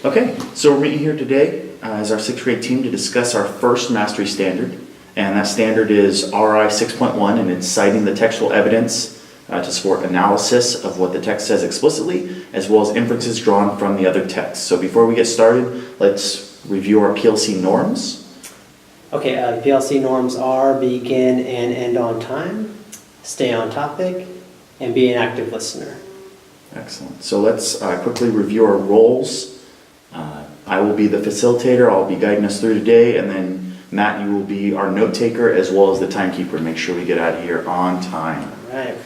Okay, so we're meeting here today as our sixth grade team to discuss our first mastery standard. And that standard is RI 6.1, and it's citing the textual evidence to support analysis of what the text says explicitly, as well as inferences drawn from the other text. So before we get started, let's review our PLC norms. Okay, the PLC norms are begin and end on time, stay on topic, and be an active listener. Excellent. So let's quickly review our roles. I will be the facilitator. I'll be guiding us through today, and then Matt, you will be our note taker as well as the timekeeper. Make sure we get out of here on time. All right.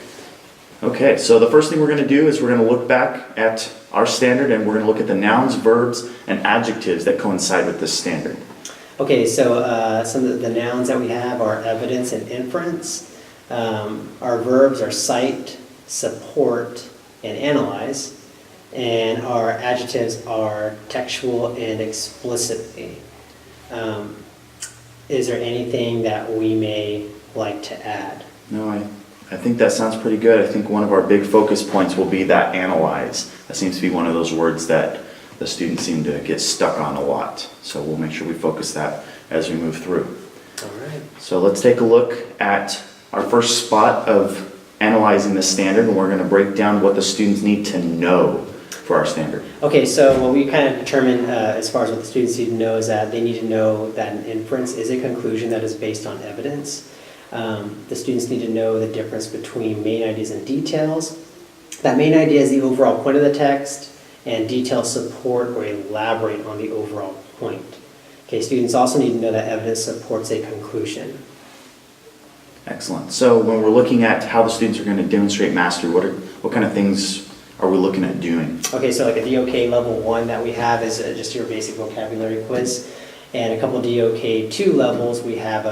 Okay, so the first thing we're going to do is we're going to look back at our standard, and we're going to look at the nouns, verbs, and adjectives that coincide with this standard. Okay, so some of the nouns that we have are evidence and inference. Our verbs are cite, support, and analyze. And our adjectives are textual and explicitly. Is there anything that we may like to add? No, I think that sounds pretty good. I think one of our big focus points will be that analyze. That seems to be one of those words that the students seem to get stuck on a lot. So we'll make sure we focus that as we move through. All right. So let's take a look at our first spot of analyzing the standard, and we're going to break down what the students need to know for our standard. Okay, so what we kind of determine as far as what the students need to know is that they need to know that an inference is a conclusion that is based on evidence. The students need to know the difference between main ideas and details. That main idea is the overall point of the text, and details support or elaborate on the overall point. Okay, students also need to know that evidence supports a conclusion. Excellent. So when we're looking at how the students are going to demonstrate mastery, what kind of things are we looking at doing? Okay, so like a DOK level 1 that we have is just your basic vocabulary quiz. And a couple DOK 2 levels, we have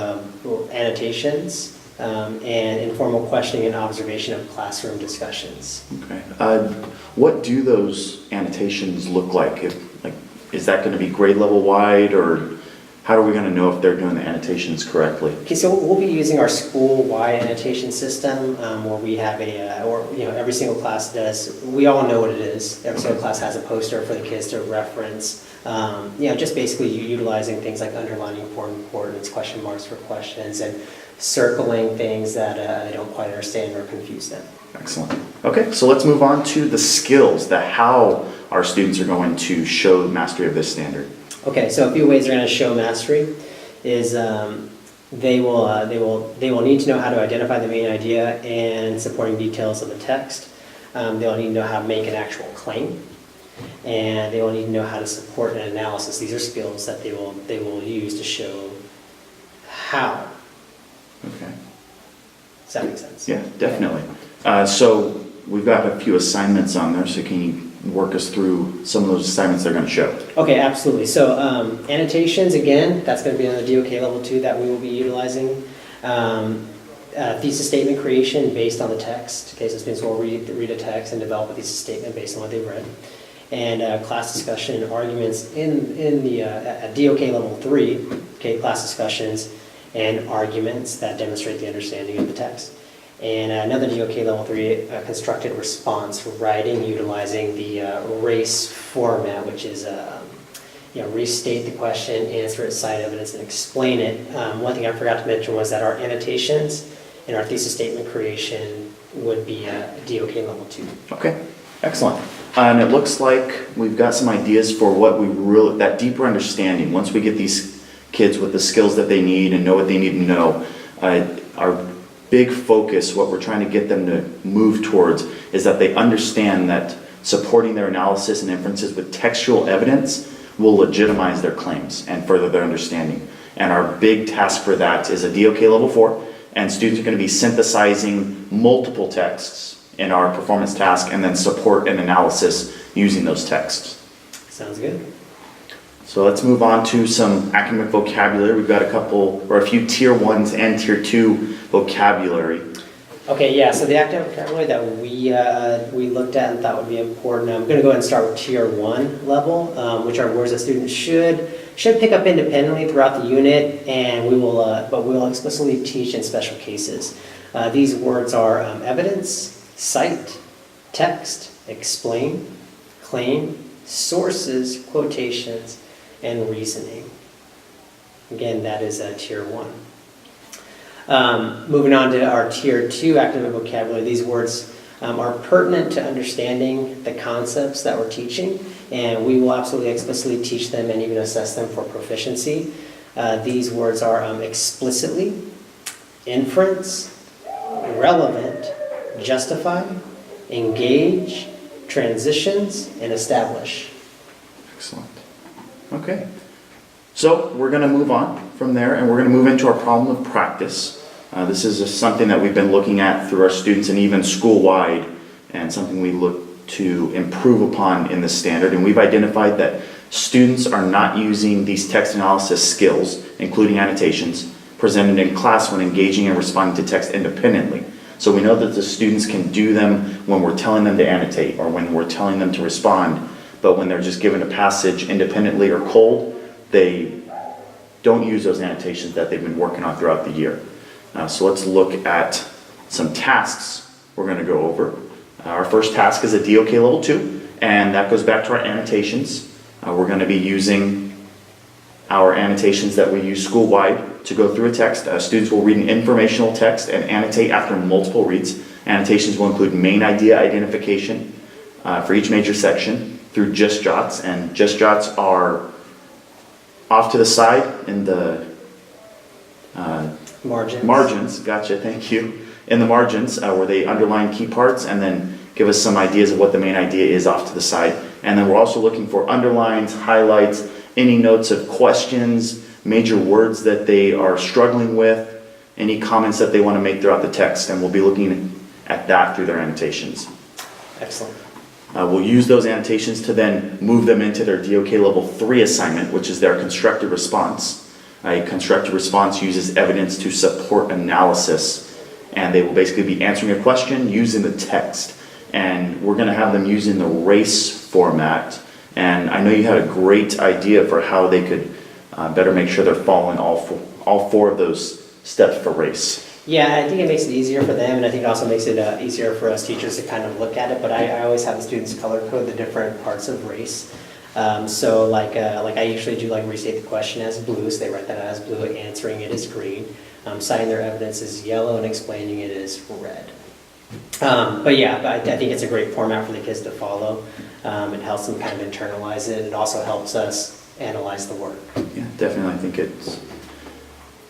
annotations and informal questioning and observation of classroom discussions. Okay. What do those annotations look like? Is that going to be grade level wide, or how are we going to know if they're doing the annotations correctly? Okay, so we'll be using our school-wide annotation system where we have every single class does. We all know what it is. Every single class has a poster for the kids to reference. Just basically utilizing things like underlining for importance, question marks for questions, and circling things that they don't quite understand or confuse them. Excellent. Okay, so let's move on to the skills, how our students are going to show mastery of this standard. Okay, so a few ways they're going to show mastery is they will need to know how to identify the main idea and supporting details of the text. They'll need to know how to make an actual claim, and they will need to know how to support an analysis. These are skills that they will use to show how. Okay. Does that make sense? Yeah, definitely. So we've got a few assignments on there, so can you work us through some of those assignments they're going to show? Okay, absolutely. So annotations, again, that's going to be on the DOK level 2 that we will be utilizing. Thesis statement creation based on the text. Okay, so students will read a text and develop a thesis statement based on what they've read. And class discussion and arguments in the at DOK level 3, okay, class discussions and arguments that demonstrate the understanding of the text. And another DOK level 3, constructed response writing utilizing the RACE format, which is restate the question, answer it, cite evidence, and explain it. One thing I forgot to mention was that our annotations and our thesis statement creation would be DOK level 2. Okay, excellent. And it looks like we've got some ideas for what that deeper understanding. Once we get these kids with the skills that they need and know what they need to know, our big focus, what we're trying to get them to move towards, is that they understand that supporting their analysis and inferences with textual evidence will legitimize their claims and further their understanding. And our big task for that is a DOK level 4, and students are going to be synthesizing multiple texts in our performance task and then support an analysis using those texts. Sounds good. So let's move on to some academic vocabulary. We've got a few tier 1s and tier 2 vocabulary. Okay, yeah, so the academic vocabulary that we looked at and thought would be important, I'm going to go ahead and start with tier 1 level, which are words that students should pick up independently throughout the unit, and but we will explicitly teach in special cases. These words are evidence, cite, text, explain, claim, sources, quotations, and reasoning. Again, that is tier 1. Moving on to our tier 2 academic vocabulary, these words are pertinent to understanding the concepts that we're teaching, and we will absolutely explicitly teach them and even assess them for proficiency. These words are explicitly, inference, relevant, justify, engage, transitions, and establish. Excellent. Okay. So we're going to move on from there, and we're going to move into our problem of practice. This is something that we've been looking at through our students and even school-wide, and something we look to improve upon in the standard. And we've identified that students are not using these text analysis skills, including annotations, presented in class when engaging and responding to text independently. So we know that the students can do them when we're telling them to annotate or when we're telling them to respond, but when they're just given a passage independently or cold, they don't use those annotations that they've been working on throughout the year. So let's look at some tasks we're going to go over. Our first task is a DOK level 2, and that goes back to our annotations. We're going to be using our annotations that we use school-wide to go through a text. Students will read an informational text and annotate after multiple reads. Annotations will include main idea identification for each major section through just jots, and just jots are off to the side in the margins, gotcha, thank you. In the margins where they underline key parts and then give us some ideas of what the main idea is off to the side. And then we're also looking for underlines, highlights, any notes of questions, major words that they are struggling with, any comments that they want to make throughout the text, and we'll be looking at that through their annotations. Excellent. We'll use those annotations to then move them into their DOK level 3 assignment, which is their constructive response. A constructive response uses evidence to support analysis, and they will basically be answering a question using the text. And we're going to have them using the RACE format. And I know you had a great idea for how they could better make sure they're following all four of those steps for RACE. Yeah, I think it makes it easier for them, and I think it also makes it easier for us teachers to kind of look at it. But I always have the students color code the different parts of RACE. So like I usually do like restate the question as blue, so they write that out as blue, answering it as green, citing their evidence as yellow, and explaining it as red. But I think it's a great format for the kids to follow. It helps them kind of internalize it. It also helps us analyze the work. Yeah, definitely. I think it's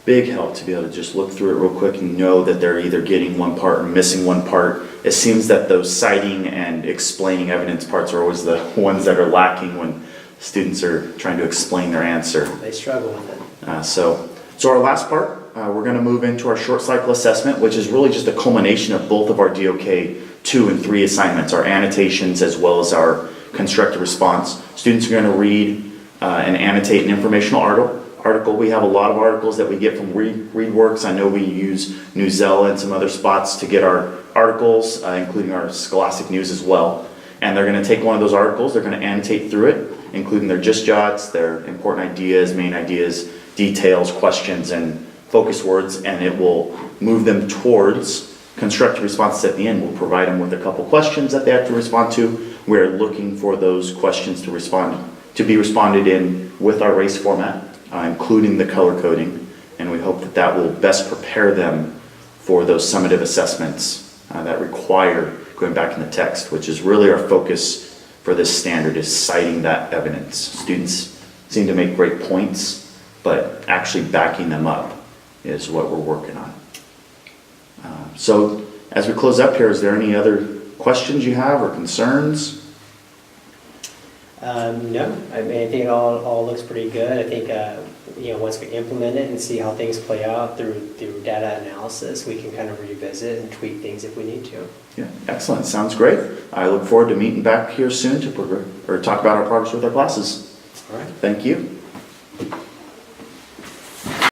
big help to be able to just look through it real quick and know that they're either getting one part or missing one part. It seems that those citing and explaining evidence parts are always the ones that are lacking when students are trying to explain their answer. They struggle with it. So our last part, we're going to move into our short cycle assessment, which is really just a culmination of both of our DOK 2 and 3 assignments, our annotations as well as our constructive response. Students are going to read and annotate an informational article. We have a lot of articles that we get from ReadWorks. I know we use Newsela and some other spots to get our articles, including our Scholastic News as well. And they're going to take one of those articles, they're going to annotate through it, including their just jots, their important ideas, main ideas, details, questions, and focus words, and it will move them towards constructive responses at the end. We'll provide them with a couple questions that they have to respond to. We're looking for those questions to be responded in with our RACE format, including the color coding, and we hope that that will best prepare them for those summative assessments that require going back in the text, which is really our focus for this standard, is citing that evidence. Students seem to make great points, but actually backing them up is what we're working on. So as we close up here, is there any other questions you have or concerns? No, I mean, I think it all looks pretty good. I think once we implement it and see how things play out through data analysis, we can kind of revisit and tweak things if we need to. Yeah, excellent. Sounds great. I look forward to meeting back here soon to talk about our progress with our classes. All right. Thank you.